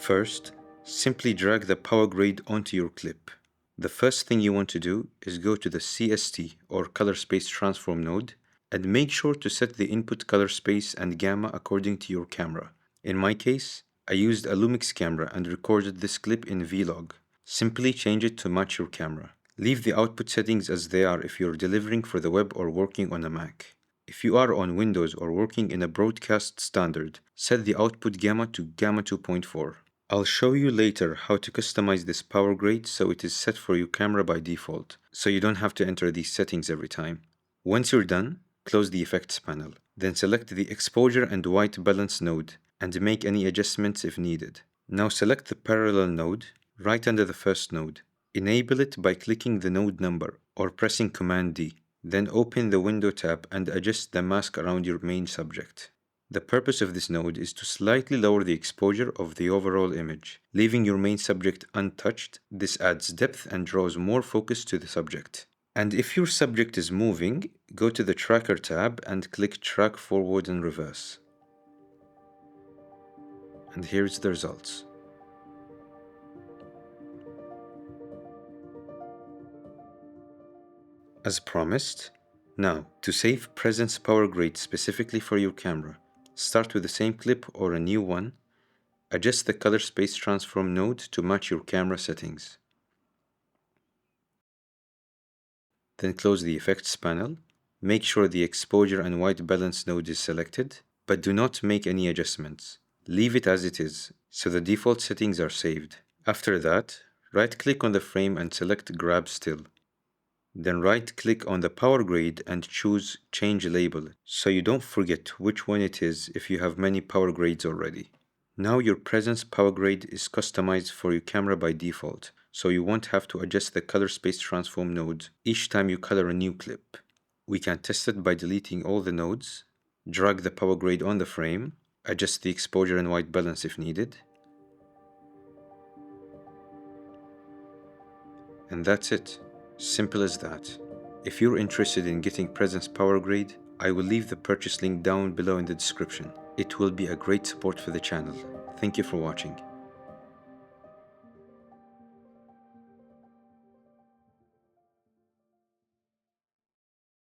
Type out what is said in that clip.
First, simply drag the PowerGrade onto your clip. The first thing you want to do is go to the CST or Color Space Transform node and make sure to set the input color space and gamma according to your camera. In my case, I used a Lumix camera and recorded this clip in Vlog. Simply change it to match your camera. Leave the output settings as they are if you're delivering for the web or working on a Mac. If you are on Windows or working in a broadcast standard, set the output gamma to gamma 2.4. I'll show you later how to customize this PowerGrade so it is set for your camera by default, so you don't have to enter these settings every time. Once you're done, close the Effects panel. Then select the Exposure and White Balance node and make any adjustments if needed. Now select the Parallel node right under the first node. Enable it by clicking the node number or pressing Command D. Then open the Window tab and adjust the mask around your main subject. The purpose of this node is to slightly lower the exposure of the overall image. Leaving your main subject untouched, this adds depth and draws more focus to the subject. And if your subject is moving, go to the Tracker tab and click Track Forward and Reverse. And here's the results. As promised, now to save Presence PowerGrade specifically for your camera, start with the same clip or a new one. Adjust the Color Space Transform node to match your camera settings. Then close the Effects panel. Make sure the Exposure and White Balance node is selected, but do not make any adjustments. Leave it as it is, so the default settings are saved. After that, right-click on the frame and select Grab Still. Then right-click on the PowerGrade and choose Change Label, so you don't forget which one it is if you have many PowerGrades already. Now your Presence PowerGrade is customized for your camera by default, so you won't have to adjust the Color Space Transform node each time you color a new clip. We can test it by deleting all the nodes, drag the PowerGrade on the frame, adjust the exposure and white balance if needed, and that's it. Simple as that. If you're interested in getting Presence PowerGrade, I will leave the purchase link down below in the description. It will be a great support for the channel. Thank you for watching.